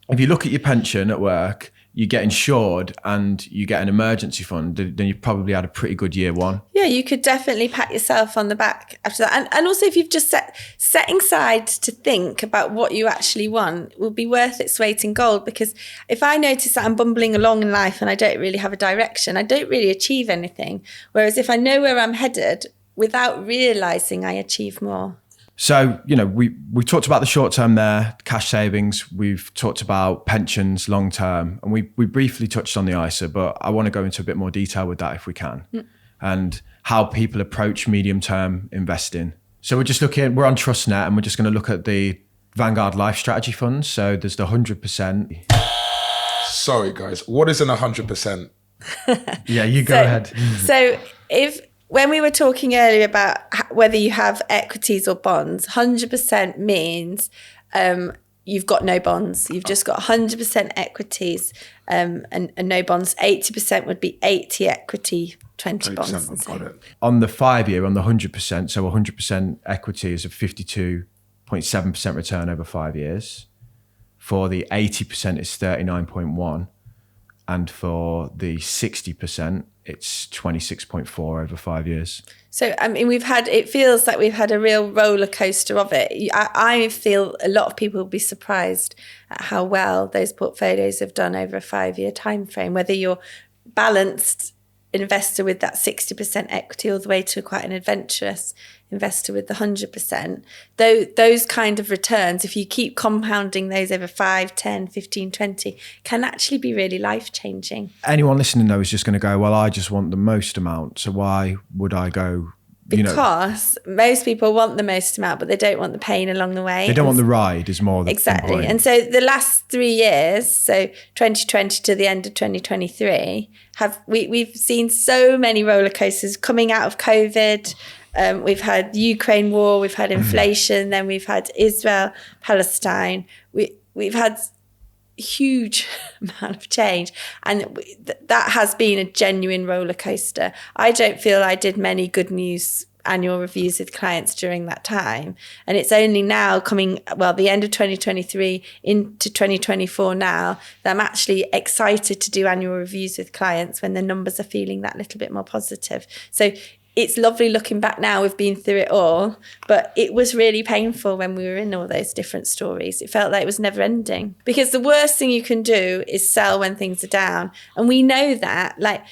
if you look at your pension at work, you get insured and you get an emergency fund, then you've probably had a pretty good year one. Yeah, you could definitely pat yourself on the back after that. And also, if you've just setting aside to think about what you actually want will be worth its weight in gold. Because if I notice that I'm bumbling along in life and I don't really have a direction, I don't really achieve anything. Whereas if I know where I'm headed, without realising, I achieve more. So, you know, we talked about the short term there, cash savings. We've talked about pensions long term, and we briefly touched on the ISA, but I want to go into a bit more detail with that if we can, and how people approach medium term investing. So we're on TrustNet, and we're just going to look at the Vanguard Life Strategy funds. So there's the 100%. Sorry, guys. What is an 100%? Yeah, you go ahead. So when we were talking earlier about whether you have equities or bonds, 100% means you've got no bonds. You've just got 100% equities and no bonds. 80% would be 80 equity, 20 bonds. On the 5 year, on the 100%, so 100% equity is a 52.7% return over 5 years. For the 80%, it's 39.1. And for the 60%, it's 26.4 over 5 years. So, I mean, it feels like we've had a real roller coaster of it. I feel a lot of people will be surprised at how well those portfolios have done over a 5 year time frame, whether you're balanced investor with that 60% equity all the way to quite an adventurous investor with the 100%. Those kind of returns, if you keep compounding those over 5, 10, 15, 20, can actually be really life-changing. Anyone listening though is just going to go, well, I just want the most amount, so why would I go? Because most people want the most amount, but they don't want the pain along the way. They don't want the ride, is more the exactly. point. And so the last 3 years, so 2020 to the end of 2023, we've seen so many roller coasters coming out of COVID. We've had the Ukraine war, we've had inflation, then we've had Israel, Palestine. We've had huge amount of change, and that has been a genuine roller coaster. I don't feel I did many good news annual reviews with clients during that time, and it's only now coming, the end of 2023 into 2024 now, that I'm actually excited to do annual reviews with clients when the numbers are feeling that little bit more positive. So it's lovely looking back now. We've been through it all, but it was really painful when we were in all those different stories. It felt like it was never ending, because the worst thing you can do is sell when things are down. And we know that, like,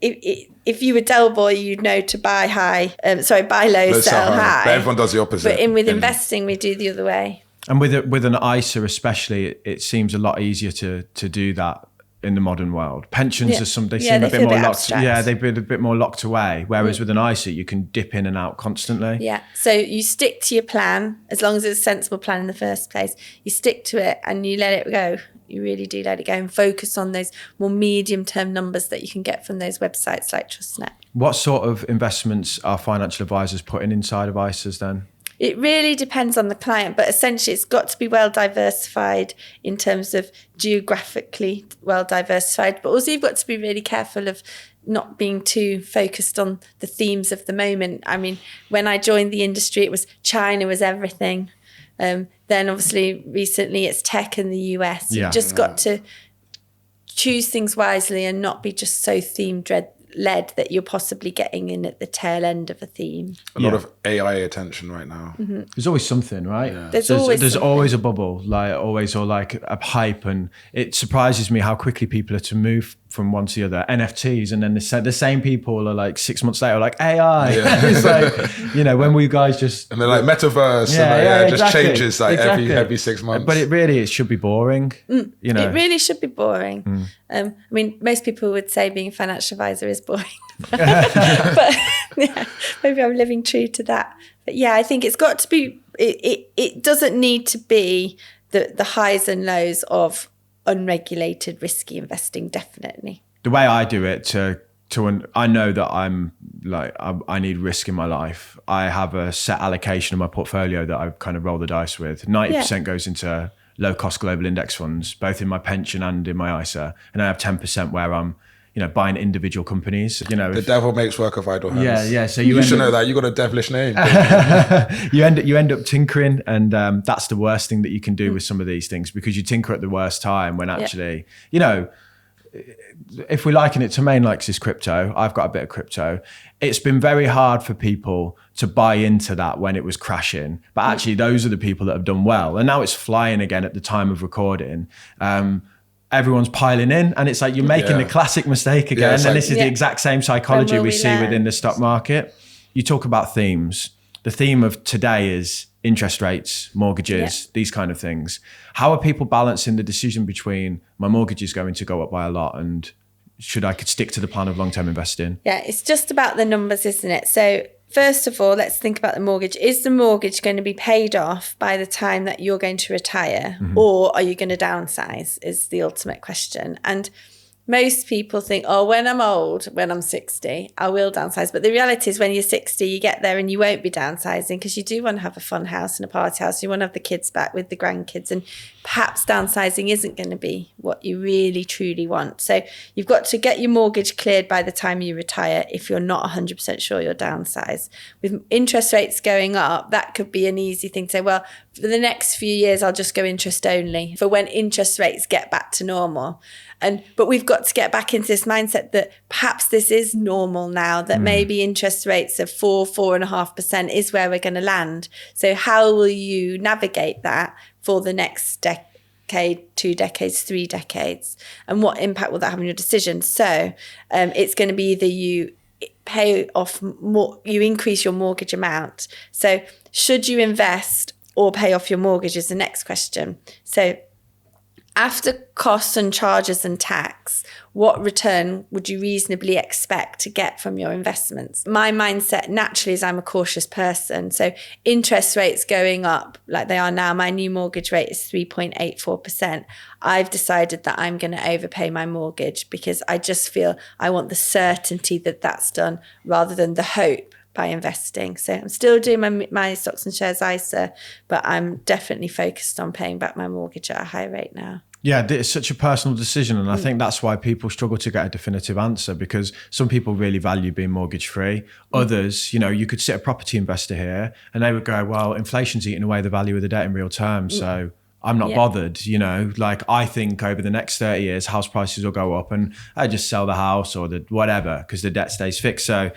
if you were Del Boy, you'd know to buy low, sell high. But everyone does the opposite. But with investing, we do the other way. And with an ISA especially, it seems a lot easier to do that in the modern world. Pensions are seem a bit more locked. Yeah, they've been a bit more locked away. Whereas with an ISA, you can dip in and out constantly. Yeah. So you stick to your plan, as long as it's a sensible plan in the first place. You stick to it and you let it go. You really do let it go and focus on those more medium-term numbers that you can get from those websites like TrustNet. What sort of investments are financial advisors putting inside of ISAs then? It really depends on the client, but essentially it's got to be well diversified in terms of geographically well diversified, but also you've got to be really careful of not being too focused on the themes of the moment. I mean, when I joined the industry, it was China was everything. Then obviously recently it's tech in the US. You've just got to choose things wisely and not be just so theme-led that you're possibly getting in at the tail end of a theme. A lot of AI attention right now. Mm-hmm. There's always something, right? Yeah. There's always a bubble, like always, or like a hype, and it surprises me how quickly people are to move from one to the other, NFTs, and then the same people are like 6 months later like AI. It's like, you know, when we guys just and they're like metaverse, and just changes like every 6 months. But it should be boring. You know, it really should be boring. I mean, most people would say being a financial advisor is boring, but yeah, maybe I'm living true to that. But yeah, I think it's got to be. It doesn't need to be the highs and lows of unregulated risky investing. Definitely. The way I do it I know that I'm like, I need risk in my life. I have a set allocation of my portfolio that I kind of roll the dice with. 90% goes into low cost global index funds, both in my pension and in my ISA. And I have 10% where I'm, you know, buying individual companies. You know, the devil makes work of idle hands. Yeah. So you should know that. You got a devilish name. you end up tinkering, and that's the worst thing that you can do with some of these things, because you tinker at the worst time when actually, you know, if we liken it to Main likes his crypto, I've got a bit of crypto. It's been very hard for people to buy into that when it was crashing, but actually those are the people that have done well. And now it's flying again at the time of recording. Everyone's piling in, and it's like you're making the classic mistake again. And this is the exact same psychology we see within the stock market. You talk about themes. The theme of today is interest rates, mortgages, these kind of things. How are people balancing the decision between my mortgage is going to go up by a lot and should I could stick to the plan of long-term investing? Yeah, it's just about the numbers, isn't it? So first of all, let's think about the mortgage. Is the mortgage going to be paid off by the time that you're going to retire, or are you going to downsize is the ultimate question. And most people think, oh, when I'm old, when I'm 60, I will downsize. But the reality is when you're 60, you get there and you won't be downsizing, because you do want to have a fun house and a party house. You want to have the kids back with the grandkids, and perhaps downsizing isn't going to be what you really, truly want. So you've got to get your mortgage cleared by the time you retire if you're not 100% sure you'll downsize. With interest rates going up, that could be an easy thing to say, well, for the next few years, I'll just go interest only for when interest rates get back to normal. But we've got to get back into this mindset that perhaps this is normal now, that maybe interest rates of 4.5% is where we're going to land. So how will you navigate that for the next decade, 2 decades, 3 decades? And what impact will that have on your decision? So it's going to be either you pay off more, you increase your mortgage amount. So should you invest or pay off your mortgage is the next question. So after costs and charges and tax, what return would you reasonably expect to get from your investments? My mindset naturally is I'm a cautious person. So interest rates going up like they are now, my new mortgage rate is 3.84%. I've decided that I'm going to overpay my mortgage because I just feel I want the certainty that that's done rather than the hope by investing. So I'm still doing my stocks and shares ISA, but I'm definitely focused on paying back my mortgage at a high rate now. Yeah, it's such a personal decision. And I think that's why people struggle to get a definitive answer, because some people really value being mortgage free. Others, you know, you could sit a property investor here and they would go, well, inflation's eating away the value of the debt in real terms. So I'm not bothered, you know, like I think over the next 30 years, house prices will go up and I just sell the house or the whatever because the debt stays fixed. So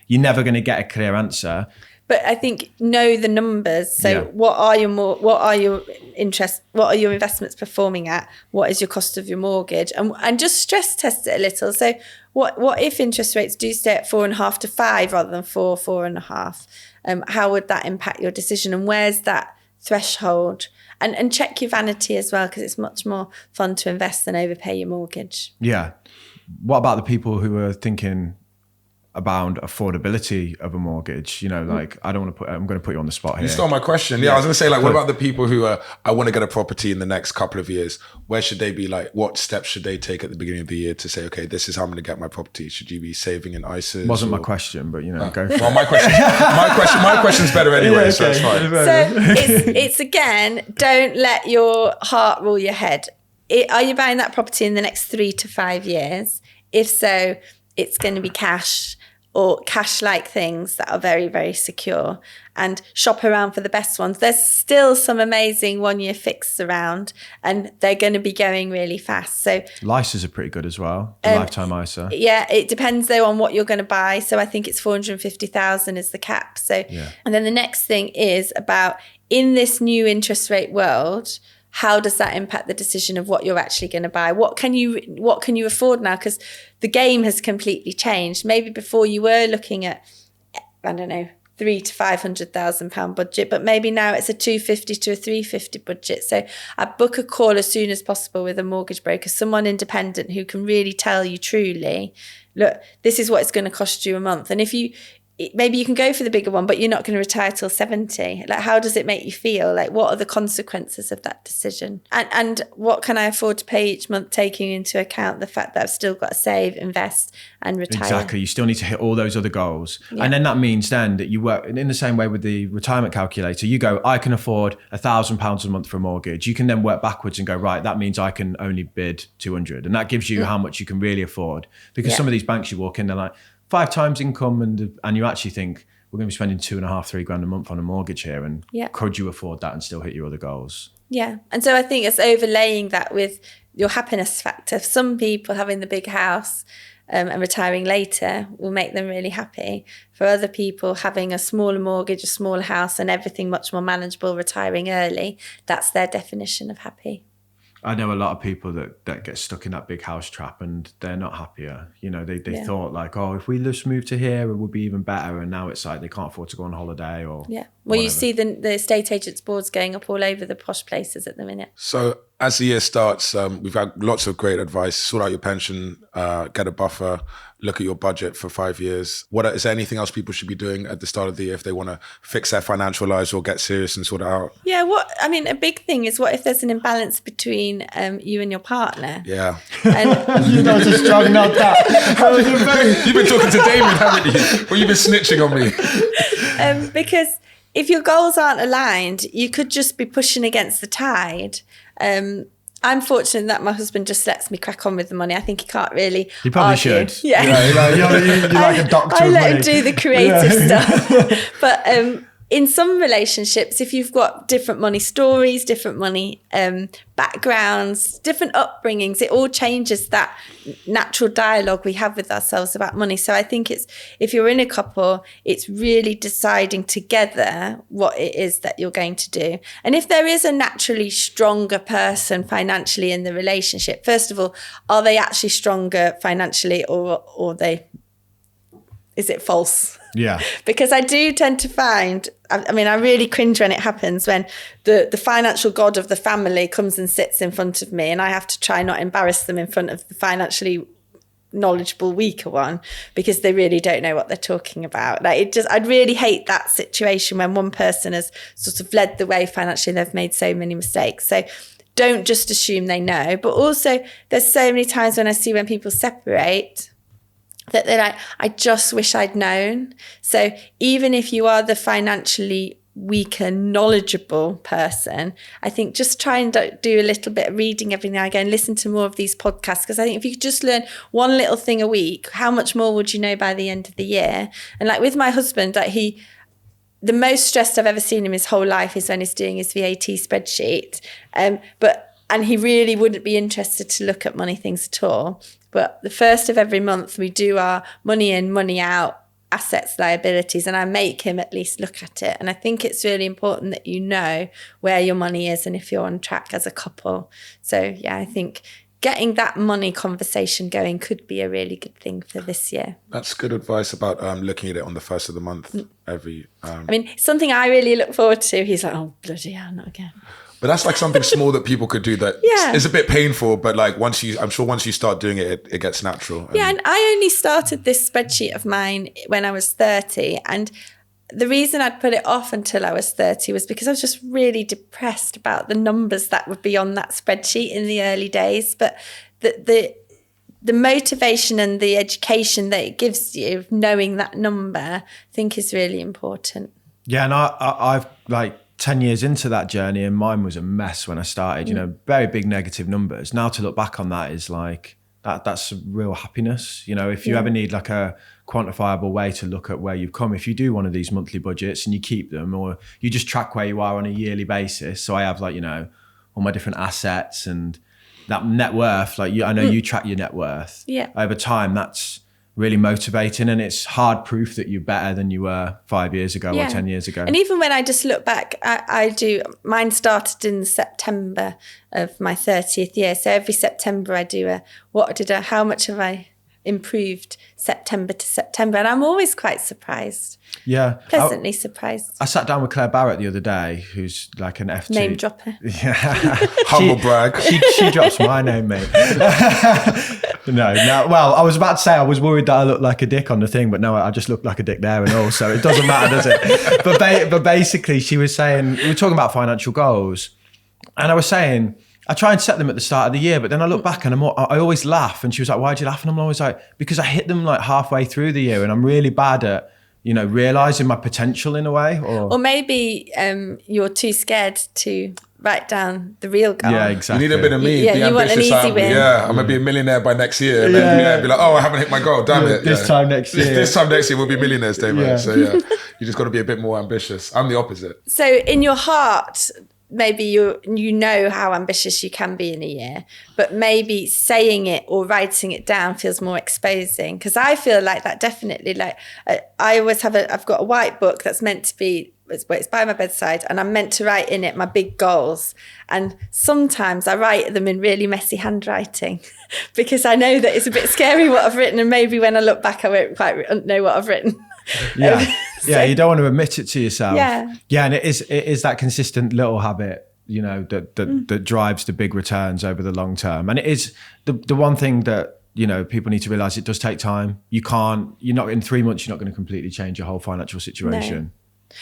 you're never going to get a clear answer. But I think know the numbers. So what are your investments performing at? What is your cost of your mortgage? And just stress test it a little. So what if interest rates do stay at 4.5 to 5 rather than 4.5? How would that impact your decision? And where's that threshold? And check your vanity as well, because it's much more fun to invest than overpay your mortgage. Yeah. What about the people who are thinking about affordability of a mortgage? You know, like I'm going to put you on the spot here. You stole my question. Yeah, I was going to say, like, what about the people who are, I want to get a property in the next couple of years? Where should they be? Like, what steps should they take at the beginning of the year to say, okay, this is how I'm going to get my property? Should you be saving in ISAs? Wasn't my question, but you know, go for well, my question's better anyway, so it's fine. So it's again, don't let your heart rule your head. Are you buying that property in the next 3 to 5 years? If so, it's going to be cash or cash-like things that are very, very secure, and shop around for the best ones. There's still some amazing one-year fixes around and they're going to be going really fast. So ISAs are pretty good as well, the lifetime ISA. Yeah, it depends though on what you're going to buy. So I think it's 450,000 is the cap. So, and then the next thing is about, in this new interest rate world, how does that impact the decision of what you're actually going to buy? What can you afford now? Because the game has completely changed. Maybe before you were looking at, I don't know, £300,000 to £500,000 budget, but maybe now it's a £250,000 to a £350,000 budget. So I book a call as soon as possible with a mortgage broker, someone independent who can really tell you truly, look, this is what it's going to cost you a month. And maybe you can go for the bigger one, but you're not going to retire till 70. Like, how does it make you feel? Like, what are the consequences of that decision? And what can I afford to pay each month, taking into account the fact that I've still got to save, invest and retire? Exactly. You still need to hit all those other goals. Yeah. And then that means then that you work in the same way with the retirement calculator. You go, I can afford £1,000 a month for a mortgage. You can then work backwards and go, right, that means I can only bid 200. And that gives you how much you can really afford. Because some of these banks you walk in, they're like, 5 times income, and you actually think we're going to be spending £2,500-3,000 a month on a mortgage here, and could you afford that and still hit your other goals? Yeah. And so I think it's overlaying that with your happiness factor. Some people having the big house and retiring later will make them really happy. For other people, having a smaller mortgage, a smaller house and everything much more manageable, retiring early, that's their definition of happy. I know a lot of people that get stuck in that big house trap and they're not happier. You know, they thought like, oh, if we just move to here, it would be even better. And now it's like they can't afford to go on holiday or Well, whatever. You see the estate agents boards going up all over the posh places at the minute. So as the year starts, we've had lots of great advice. Sort out your pension, get a buffer, look at your budget for 5 years. Is there anything else people should be doing at the start of the year if they want to fix their financial lives or get serious and sort it out? Yeah, a big thing is, what if there's an imbalance between you and your partner? Yeah. And You know, it's a strong note that. You've been talking to Damien, haven't you? Well, you've been snitching on me. Because if your goals aren't aligned, you could just be pushing against the tide. I'm fortunate that my husband just lets me crack on with the money. I think he can't really He probably argue. should. Yeah. You're like a doctor I of let money. him do the creative stuff. But in some relationships, if you've got different money stories, different money backgrounds, different upbringings, it all changes that natural dialogue we have with ourselves about money. So I think if you're in a couple, it's really deciding together what it is that you're going to do. And if there is a naturally stronger person financially in the relationship, first of all, are they actually stronger financially or is it false? Yeah. Because I do tend to find, I really cringe when it happens, when the financial god of the family comes and sits in front of me and I have to try not embarrass them in front of the financially knowledgeable weaker one, because they really don't know what they're talking about. I'd really hate that situation when one person has sort of led the way financially and they've made so many mistakes. So don't just assume they know. But also there's so many times when I see when people separate that they're like, I just wish I'd known. So even if you are the financially weaker, knowledgeable person, I think just try and do a little bit of reading every now and again, listen to more of these podcasts, because I think if you could just learn one little thing a week, how much more would you know by the end of the year? And like with my husband, the most stressed I've ever seen him his whole life is when he's doing his VAT spreadsheet. And he really wouldn't be interested to look at money things at all. But the first of every month, we do our money in, money out, assets, liabilities, and I make him at least look at it. And I think it's really important that you know where your money is and if you're on track as a couple. So, yeah, I think getting that money conversation going could be a really good thing for this year. That's good advice about looking at it on the first of the month every... something I really look forward to. He's like, oh, bloody hell, not again. But that's like something small that people could do that is a bit painful, but like once you start doing it, it gets natural. And I only started this spreadsheet of mine when I was 30. And the reason I'd put it off until I was 30 was because I was just really depressed about the numbers that would be on that spreadsheet in the early days. But the motivation and the education that it gives you, knowing that number, I think is really important. Yeah, and I've 10 years into that journey, and mine was a mess when I started, very big negative numbers. Now to look back on that is like, that's real happiness. If you ever need like a quantifiable way to look at where you've come, if you do one of these monthly budgets and you keep them, or you just track where you are on a yearly basis. So I have all my different assets and that net worth, I know you track your net worth over time. That's really motivating, and it's hard proof that you're better than you were 5 years ago or 10 years ago. And even when I just look back, mine started in September of my 30th year. So every September I do how much have I improved September to September? And I'm always quite surprised. Yeah. Pleasantly surprised. I sat down with Claire Barrett the other day, who's like an FT. Name dropper. Yeah. Humble brag. She drops my name, mate. No. Well, I was about to say I was worried that I looked like a dick on the thing, but no, I just looked like a dick there and all, so it doesn't matter, does it? But basically, she was saying, we were talking about financial goals, and I was saying, I try and set them at the start of the year, but then I look back and I always laugh. And she was like, why'd you laugh? And I'm always like, because I hit them like halfway through the year, and I'm really bad at, realizing my potential in a way. Or maybe you're too scared to write down the real goal. Yeah, exactly. You need a bit of me. Yeah, you want an easy win. Yeah, I'm going to be a millionaire by next year. And then be like, oh, I haven't hit my goal. Damn it. This time next year. This time next year we'll be millionaires, David. Yeah. So you just got to be a bit more ambitious. I'm the opposite. So in your heart, maybe you know how ambitious you can be in a year, but maybe saying it or writing it down feels more exposing. Because I feel like that definitely, like I always I've got a white book that's meant to be, it's by my bedside, and I'm meant to write in it my big goals. And sometimes I write them in really messy handwriting because I know that it's a bit scary what I've written, and maybe when I look back I won't quite know what I've written. Yeah. Yeah, you don't want to admit it to yourself. Yeah, and it is that consistent little habit, that drives the big returns over the long term. And it is the one thing that, people need to realize, it does take time. You're not in 3 months, you're not going to completely change your whole financial situation. No.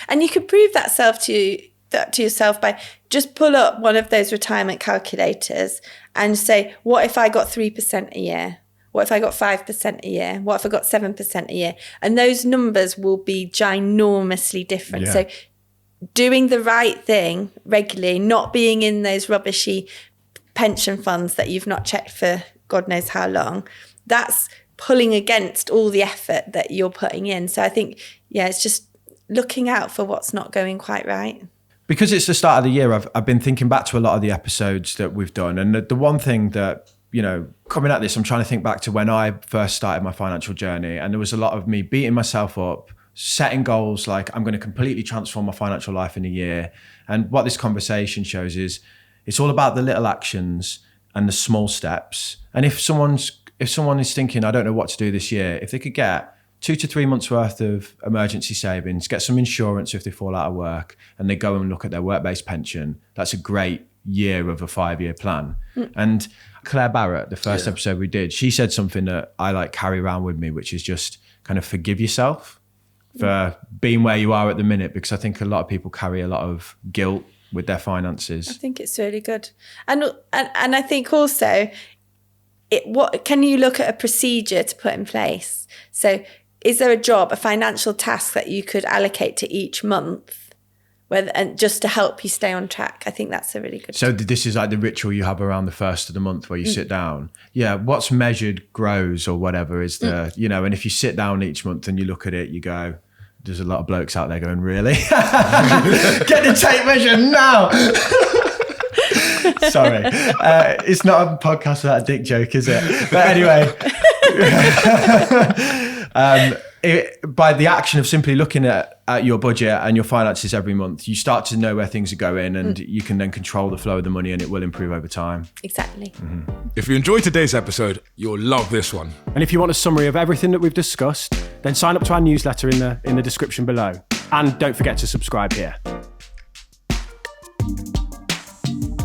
And you could prove that to yourself by just pull up one of those retirement calculators and say, what if I got 3% a year? What if I got 5% a year? What if I got 7% a year? And those numbers will be ginormously different. Yeah. So doing the right thing regularly, not being in those rubbishy pension funds that you've not checked for God knows how long, that's pulling against all the effort that you're putting in. So I think, it's just looking out for what's not going quite right. Because it's the start of the year, I've been thinking back to a lot of the episodes that we've done. And the one thing that, coming at this, I'm trying to think back to when I first started my financial journey. And there was a lot of me beating myself up, setting goals like I'm going to completely transform my financial life in a year. And what this conversation shows is it's all about the little actions and the small steps. And if someone is thinking, I don't know what to do this year, if they could get 2 to 3 months worth of emergency savings, get some insurance if they fall out of work, and they go and look at their work-based pension, that's a great year of a 5-year plan. And Claire Barrett, the first episode we did, she said something that I carry around with me, which is just kind of forgive yourself for being where you are at the minute, because I think a lot of people carry a lot of guilt with their finances. I think it's really good. And I think also, what can you look at a procedure to put in place? So is there a financial task that you could allocate to each month, and just to help you stay on track? I think that's a really good. So this is like the ritual you have around the first of the month where you sit down. Yeah, what's measured grows, or whatever is the, and if you sit down each month and you look at it, you go, there's a lot of blokes out there going, really? Get the tape measure now. Sorry. It's not a podcast without a dick joke, is it? But anyway, by the action of simply looking at your budget and your finances every month, you start to know where things are going, and you can then control the flow of the money, and it will improve over time. Exactly. If you enjoyed today's episode, you'll love this one. And if you want a summary of everything that we've discussed, then sign up to our newsletter in the description below. And don't forget to subscribe here.